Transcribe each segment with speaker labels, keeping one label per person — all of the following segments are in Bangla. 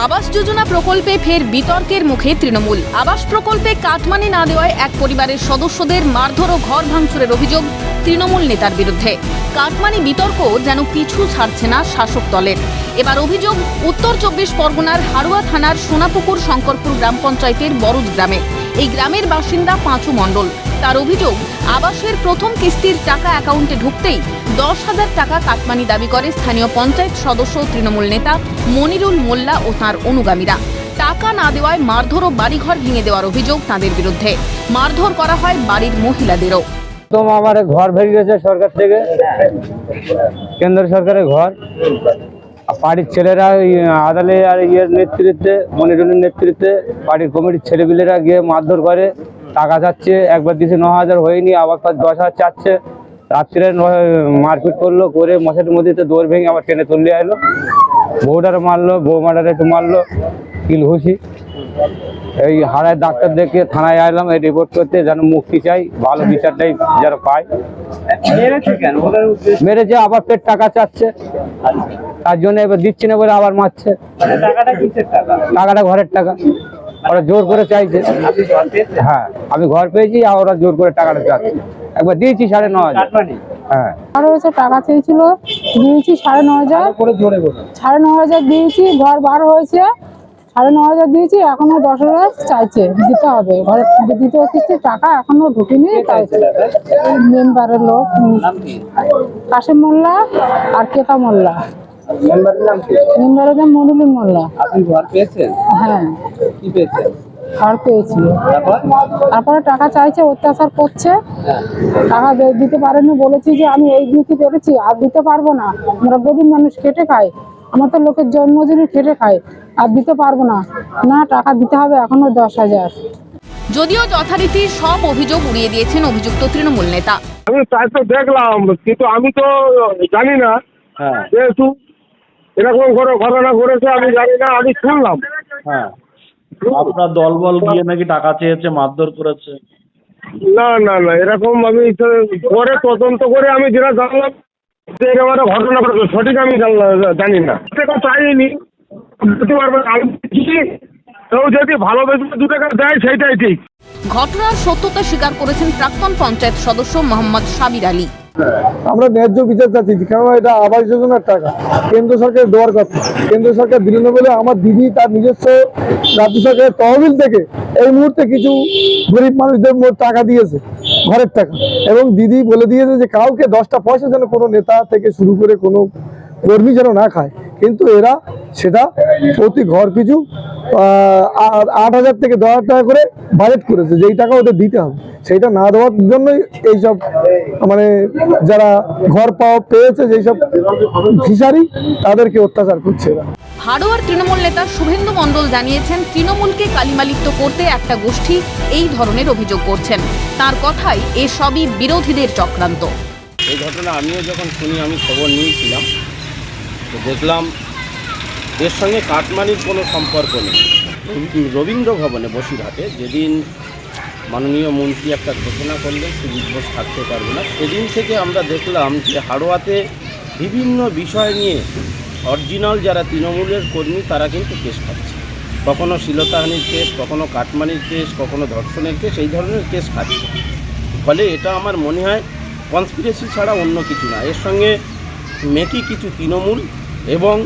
Speaker 1: আবাস যোজনা প্রকল্পে ফের বিতর্কের মুখে তৃণমূল। আবাস প্রকল্পে কাটমানি না দেওয়ায় এক পরিবারের সদস্যদের মারধর ও ঘর ভাঙচুরের অভিযোগ তৃণমূল নেতার বিরুদ্ধে। কাটমানি বিতর্ক যেন পিছু ছাড়ছে না শাসক দলের। এবার অভিযোগ উত্তর 24 পরগনার হাড়ুয়া থানার সোনাপুকুর শঙ্করপুর গ্রাম পঞ্চায়েতের বরুদ গ্রামে। এই গ্রামের বাসিন্দা পাঁচু মণ্ডল। তার অভিযোগ, আবাসের প্রথম কিস্তির টাকা অ্যাকাউন্টে ঢুকতেই 10,000 টাকা কাটমানি দাবি করে স্থানীয় পঞ্চায়েত সদস্য তৃণমূল নেতা মনিরুল মোল্লা ও তাঁর অনুগামীরা। টাকা না দেওয়ায় মারধর ও বাড়িঘর ভেঙে দেওয়ার অভিযোগ তাঁদের বিরুদ্ধে। মারধর করা হয় বাড়ির মহিলাদেরও।
Speaker 2: তো আমার ঘর ভেঙে গেছে সরকার থেকে, কেন্দ্র সরকারের ঘর। বাড়ির ছেলেরা আদালে আর ইয়ের নেতৃত্বে, মনিরুলের নেতৃত্বে বাড়ির কমিটির ছেলেপিলেরা গিয়ে মারধর করে, টাকা চাচ্ছে। একবার দিছে 9,000 হয়নি, আবার 10,000 চাচ্ছে। রাত্রে মারপিট করলো, করে মশারির মধ্যে দৌড় ভেঙে আবার টেনে তুলে এলো। বউটারে মারলো, বৌমাটারে একটু মারলো, কিল ঘুষি। এই হাড়ায় ডাক্তার দেখে থানায় আসলাম এই রিপোর্ট করতে, যেন মুক্তি চাই, ভালো বিচারটাই যেন পায়। মেরেছে, আবার পেট টাকা চাচ্ছে, তার জন্য এবার দিচ্ছি না বলে আবার মারছে। টাকাটা ঘরের টাকা, ওরা জোর করে চাইছে। হ্যাঁ, আমি ঘর পেয়েছি আর ওরা জোর করে টাকাটা চাচ্ছে। একবার দিয়েছি 9,500। হ্যাঁ,
Speaker 3: আর হচ্ছে টাকা চেয়েছিল, দিয়েছি 9,500। 9,500 দিয়েছি, ঘর বার হয়েছে। 9,500 দিয়েছি, এখনো 10,000 চাইছে, দিতে হবে। ঘরে দ্বিতীয় কিস্তির টাকা এখনো ঢুকিনি। মেম্বারের লোক কাশিম মোল্লা আর কেতা মোল্লা। মেম্বারের নাম মনিরুল মোল্লা।
Speaker 2: আপনি ঘর পেয়েছেন?
Speaker 3: হ্যাঁ,
Speaker 2: কি পেয়েছেন?
Speaker 3: ঘর পেয়েছি। তারপরে টাকা চাইছে, অত্যাচার করছে। টাকা দিতে পারেনি, বলেছি যে আমি এই দিতে পেরেছি, আর দিতে পারবো না। আমরা গরিব মানুষ, খেটে খাই, আমার তো লোকের জন্মদিনে খেটে খাই, আর দিতে পারবো না। না, টাকা দিতে হবে এখনো 10,000।
Speaker 1: যদিও যথারীতি সব অভিযোগ উড়িয়ে দিয়েছেন অভিযুক্ত তৃণমূল নেতা।
Speaker 4: আমি তাই তো দেখলাম, কিন্তু আমি তো জানি না যেহেতু এরকম করে ঘটনা ঘটেছে, আমি জানি না, আমি শুনলাম।
Speaker 5: হ্যাঁ, আপনার দলবল গিয়ে নাকি টাকা চেয়েছে, মারধর করেছে।
Speaker 4: না না না, এরকম আমি পরে তদন্ত করে আমি যেটা জানলাম যে এরকম একটা ঘটনা ঘটেছে, সঠিক আমি জানি না। টাকা চাইনি, দিতে পারবে না। কেউ যদি ভালোবেসে 2 টাকা দেয় সেইটাই ঠিক।
Speaker 1: ঘটনার সত্যতা স্বীকার করেছেন প্রাক্তন পঞ্চায়েত সদস্য মোহাম্মদ সাবির আলী।
Speaker 6: আমরা ন্যায্য বিচার চাচ্ছি, কারণ এটা আবাস যোজনার টাকা কেন্দ্র সরকার দেওয়ার কথা। কেন্দ্র সরকার দিল না বলে আমার দিদি তার নিজস্ব রাজ্য সরকারের তহবিল থেকে এই মুহূর্তে কিছু গরিব মানুষদের টাকা দিয়েছে, ঘরের টাকা। এবং দিদি বলে দিয়েছে যে কাউকে 10টা পয়সা যেন কোনো নেতা থেকে শুরু করে কোনো কর্মী যেন না খায়। কিন্তু এরা সেটা প্রতি ঘর পিছু 8,000 থেকে 10,000 টাকা করে বাজেট করেছে, যেই টাকা ওদের দিতে হবে। সেইটা না দেওয়ার জন্যই এইসব মানে যারা ঘর পেয়েছে, যেসব ভিখারি, তাদেরকে অত্যাচার করছে।
Speaker 1: হাড়োয়ার তৃণমূল নেতা শুভেন্দু মণ্ডল জানিয়েছেন, তৃণমূলকে কালিমালিপ্ত করতে একটা গোষ্ঠী এই ধরনের অভিযোগ করছেন। তার কথাই এসবই বিরোধীদের চক্রান্ত।
Speaker 7: এই ঘটনা আমিও যখন শুনি, আমি খবর নিয়েছিলাম, তো দেখলাম এর সঙ্গে কাটমানির কোনো সম্পর্ক নেই। রবীন্দ্র ভবনে বসিরহাটে যেদিন মাননীয় মন্ত্রী একটা ঘোষণা করলেন সুজিত বোস থাকতে পারবে না, সেদিন থেকে আমরা দেখলাম যে হাড়োয়াতে বিভিন্ন বিষয় নিয়ে অরিজিনাল যারা তৃণমূলের কর্মী তারা কিন্তু কেস খাচ্ছে। কখনো শ্লীলতাহানির কেস, কখনো কাটমানির কেস, কখনো ধর্ষণের কেস, এই ধরনের কেস খাচ্ছে। ফলে এটা আমার মনে হয় কনস্পিরেসি ছাড়া অন্য কিছু না। এর সঙ্গে মেকি কিছু তৃণমূল এবং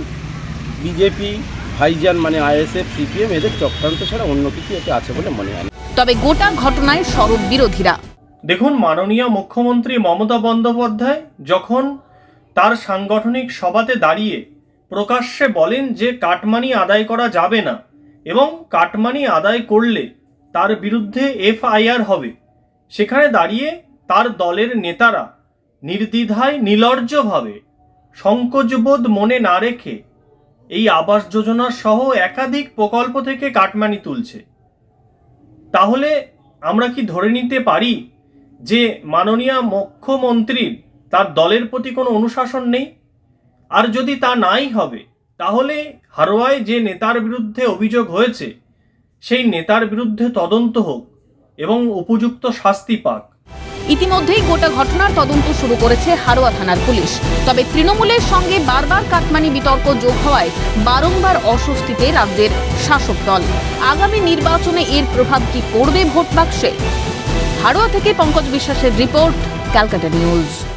Speaker 7: বিজেপি, ভাইজান মানে আইএসএফ, সিপিএম, এদের চক্রান্ত ছাড়া অন্য কিছু এতে আছে বলে মনে হয় না।
Speaker 1: তবে গোটা ঘটনায় সরব বিরোধীরা।
Speaker 8: দেখুন, মাননীয় মুখ্যমন্ত্রী মমতা বন্দ্যোপাধ্যায় যখন তার সাংগঠনিক সভাতে দাঁড়িয়ে প্রকাশ্যে বলেন যে কাটমানি আদায় করা যাবে না এবং কাটমানি আদায় করলে তার বিরুদ্ধে এফআইআর হবে, সেখানে দাঁড়িয়ে তার দলের নেতারা নির্দ্বিধায় নির্লজ্জভাবে সংকোচবোধ মনে না রেখে এই আবাস যোজনা সহ একাধিক প্রকল্প থেকে কাটমানি তুলছে। তাহলে আমরা কি ধরে নিতে পারি যে মাননীয় মুখ্যমন্ত্রীর তার দলের প্রতি কোনো অনুশাসন নেই? আর যদি তা নাই হবে, তাহলে হাড়োয়ায় যে নেতার বিরুদ্ধে অভিযোগ হয়েছে সেই নেতার বিরুদ্ধে তদন্ত হোক এবং উপযুক্ত শাস্তি পাক।
Speaker 1: ইতিমধ্যেই গোটা ঘটনার তদন্ত শুরু করেছে হারোয়া থানার পুলিশ। তবে তৃণমূলের সঙ্গে বারবার কাটমানি বিতর্ক যোগ হওয়ায় বারংবার অস্বস্তিতে রাজ্যের শাসক দল। আগামী নির্বাচনে এর প্রভাব কি পড়বে ভোট বাক্সে? হারোয়া থেকে পঙ্কজ বিশ্বাসের রিপোর্ট, ক্যালকাটা নিউজ।